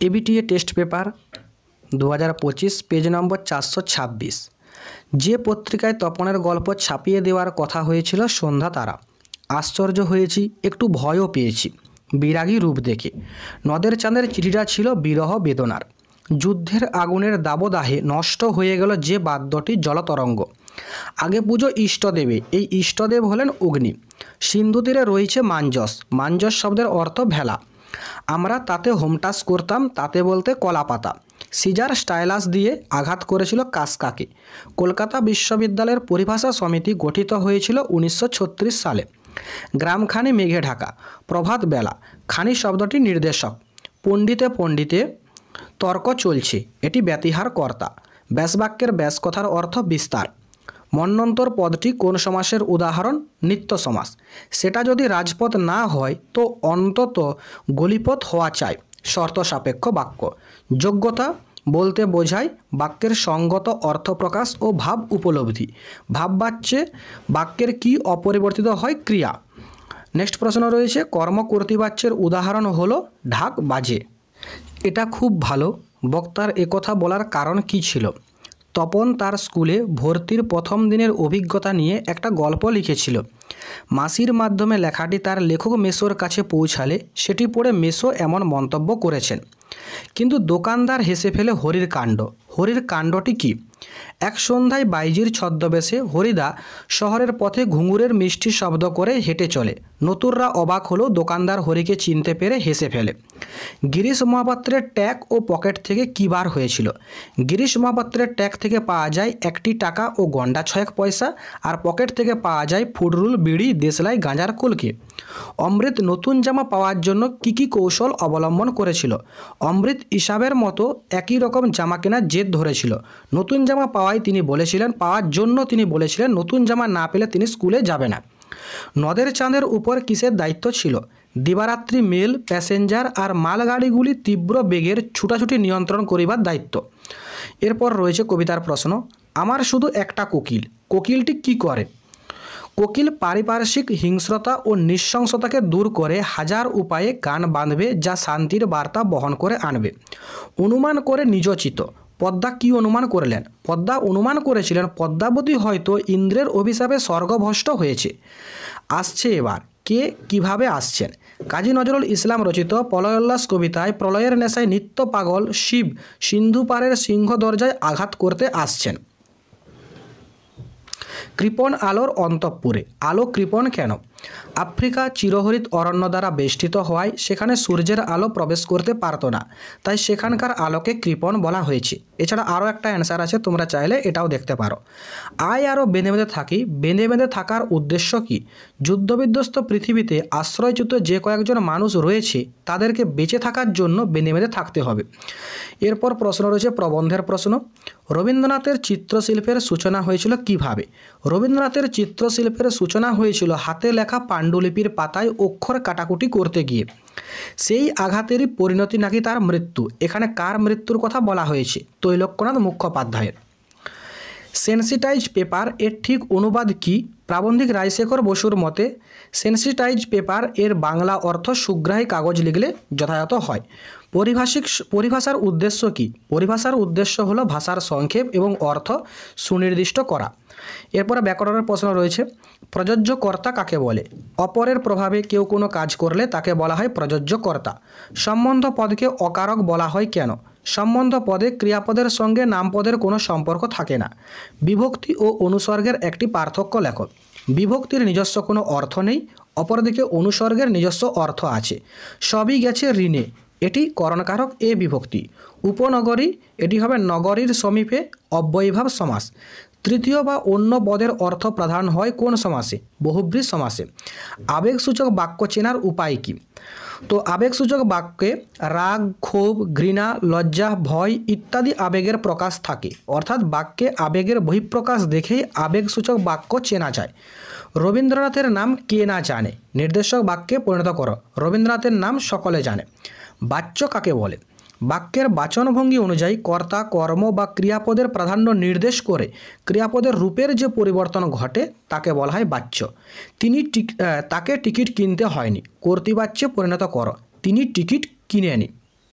ABTA test paper 2025 page নম্বর 426। যে পত্রিকায় তপনের গল্প ছাপিয়ে দেওয়ার কথা হয়েছিল সন্ধ্যা তারা। আশ্চর্য হয়েছি, একটু ভয়ও পেয়েছি বিরাগী রূপ দেখে। নদের চাঁদের চিঠিটা ছিল বিরহ বেদনার। যুদ্ধের আগুনের দাবদাহে নষ্ট হয়ে গেল যে বাদ্যটি জলতরঙ্গ। আগে পুজো ইষ্টদেবে, এই ইষ্টদেব হলেন অগ্নি। সিন্ধু তীরে রয়েছে মাঞ্জস, মাঞ্জস শব্দের অর্থ ভেলা। আমরা তাতে হোমটাস করতাম, তাতে বলতে কলাপাতা। সিজার স্টাইলাস দিয়ে আঘাত করেছিল কাসকাকে। কলকাতা বিশ্ববিদ্যালয়ের পরিভাষা সমিতি গঠিত হয়েছিল 1936 সালে। গ্রামখানি মেঘে ঢাকা, প্রভাত বেলা। খানি শব্দটি নির্দেশক। পণ্ডিতে পণ্ডিতে তর্ক চলছে, এটি ব্যতিহার কর্তা। ব্যাসবাক্যের ব্যাস কথার অর্থ বিস্তার। মন্বন্তর পদটি কোন সমাসের উদাহরণ? নিত্য সমাস। সেটা যদি রাজপথ না হয় তো অন্তত গলিপথ হওয়া চাই, শর্ত সাপেক্ষ বাক্য। যোগ্যতা বলতে বোঝায় বাক্যের সঙ্গত অর্থ প্রকাশ ও ভাব উপলব্ধি। ভাববাচ্যে বাক্যের কি অপরিবর্তিত হয়? ক্রিয়া। নেক্সট প্রশ্ন রয়েছে, কর্মকর্তৃবাচ্যের উদাহরণ হলো ঢাক বাজে। এটা খুব ভালো। বক্তার একথা বলার কারণ কি ছিল? তপন তার স্কুলে ভর্তির প্রথম দিনের অভিজ্ঞতা নিয়ে একটা গল্প লিখেছিল। মাসির মাধ্যমে লেখাটি তার লেখক মেসোর কাছে পৌঁছালে সেটি পড়ে মেসো এমন মন্তব্য করেছেন, কিন্তু দোকানদার হেসে ফেলে হরির কাণ্ড। হরির কাণ্ডটি কি? এক সন্ধ্যায় বাইজির ছদ্মবেশে হরিদা শহরের পথে ঘুঙুরের মিষ্টি শব্দ করে হেঁটে চলে। নতুনরা অবাক হলেও দোকানদার হরিকে চিনতে পেরে হেসে ফেলে। গিরিশ মহাপাত্রের ট্যাগ ও পকেট থেকে কী বার হয়েছিল? গিরিশ মহাপাত্রের ট্যাগ থেকে পাওয়া যায় 1 টাকা ও গন্ডা 6 পয়সা, আর পকেট থেকে পাওয়া যায় ফুটরুল, বিড়ি, দেশলাই, গাঁজার কলকে। অমৃত নতুন জামা পাওয়ার জন্য কী কৌশল অবলম্বন করেছিল? অমৃত ইসাবের মতো একই রকম জামা কেনার জেদ ধরেছিল। নতুন জামা পাওয়ার জন্য তিনি বলেছিলেন নতুন জামা না পেলে তিনি স্কুলে যাবে না। নদের চাঁদের উপর কিসের দায়িত্ব ছিল? দিবারাত্রি মেল, প্যাসেঞ্জার আর মালগাড়িগুলি তীব্র বেগের ছুটাছুটি নিয়ন্ত্রণ করিবার দায়িত্ব। এরপর রয়েছে কবিতার প্রশ্ন। আমার শুধু একটা কোকিল, কোকিলটি কি করে? কোকিল পারিপার্শ্বিক হিংস্রতা ও নৃশংসতাকে দূর করে হাজার উপায়ে গান বাঁধবে, যা শান্তির বার্তা বহন করে আনবে। অনুমান করে নিজোচিত। পদ্মা কি অনুমান করলেন? পদ্মা অনুমান করেছিলেন পদ্মাবতী হয়তো ইন্দ্রের অভিশাপে স্বর্গভ্রষ্ট হয়েছে। আসছে এবার কে কিভাবে আসছেন? কাজী নজরুল ইসলাম রচিত প্রলয়োল্লাস কবিতায় প্রলয়ের নেশায় নিত্য পাগল শিব সিন্ধু পারের সিংহ দরজায় আঘাত করতে আসছেন। কৃপণ আলোর অন্তঃপুরে। আলো কৃপণ কেন? আফ্রিকা চিরহরিত অরণ্য দ্বারা বেষ্টিত হওয়ায় সেখানে সূর্যের আলো প্রবেশ করতে পারত না, তাই সেখানকার আলোকে কৃপণ বলা হয়েছে। এছাড়া আরও একটা অ্যান্সার আছে, তোমরা চাইলে এটাও দেখতে পারো। আয় আরও বেঁধে বেঁধে থাকি। বেঁধে বেঁধে থাকার উদ্দেশ্য কি? যুদ্ধবিধ্বস্ত পৃথিবীতে আশ্রয়চ্যুত যে কয়েকজন মানুষ রয়েছে তাদেরকে বেঁচে থাকার জন্য বেঁধে বেঁধে থাকতে হবে। এরপর প্রশ্ন রয়েছে প্রবন্ধের প্রশ্ন। রবীন্দ্রনাথের চিত্রশিল্পের সূচনা হয়েছিল কিভাবে? রবীন্দ্রনাথের চিত্রশিল্পের সূচনা হয়েছিল হাতে লেখা পাণ্ডুলিপির পাতায় অক্ষর কাটাকুটি করতে গিয়ে। সেই আঘাতেরই পরিণতি নাকি তার মৃত্যু। এখানে কার মৃত্যুর কথা বলা হয়েছে? তৈলক্যনাথ মুখোপাধ্যায়ের। সেন্সিটাইজ পেপার এর ঠিক অনুবাদ কি? প্রাবন্ধিক রায়শেখর বসুর মতে সেন্সিটাইজ পেপার এর বাংলা অর্থ সুগ্রাহী কাগজ লিখলে যথাযথ হয়। পরিভাষার উদ্দেশ্য কি? পরিভাষার উদ্দেশ্য হলো ভাষার সংক্ষেপ এবং অর্থ সুনির্দিষ্ট করা। এরপরে ব্যাকরণের প্রশ্ন রয়েছে। প্রযোজ্য কর্তা কাকে বলে? অপরের প্রভাবে কেউ কোনো কাজ করলে তাকে বলা হয় প্রযোজ্য কর্তা। সম্বন্ধ পদকে অকারক বলা হয় কেন? সম্বন্ধ পদে ক্রিয়াপদের সঙ্গে নামপদের কোনো সম্পর্ক থাকে না। বিভক্তি ও অনুসর্গের একটি পার্থক্য লেখো। বিভক্তির নিজস্ব কোনো অর্থ নেই, অপরদিকে অনুসর্গের নিজস্ব অর্থ আছে। সবই গেছে ঋণে, এটি করণকারক এ বিভক্তি। উপনগরী, এটি হবে নগরীর সমীপে অব্যয়ীভাব সমাস। তৃতীয় বা অন্য পদের অর্থ প্রধান হয় কোন সমাসে? বহুব্রীহি সমাসে। আবেগসূচক বাক্য চেনার উপায় কী? তো আবেগসূচক বাক্যে রাগ, ক্ষোভ, ঘৃণা, লজ্জা, ভয় ইত্যাদি আবেগের প্রকাশ থাকে, অর্থাৎ বাক্যে আবেগের বহিঃপ্রকাশ দেখেই আবেগসূচক বাক্য চেনা যায়। রবীন্দ্রনাথের নাম কে না জানে? নির্দেশক বাক্যে পরিণত করো। রবীন্দ্রনাথের নাম সকলে জানে। বাচ্য কাকে বলে? বাক্যের বাচনভঙ্গি অনুযায়ী কর্তা, কর্ম বা ক্রিয়াপদের প্রাধান্য নির্দেশ করে ক্রিয়াপদের রূপের যে পরিবর্তন ঘটে তাকে বলা হয় বাচ্য। তাকে টিকিট কিনতে হয়নি। কর্তৃবাচ্যে পরিণত করো। তিনি টিকিট কিনেনি।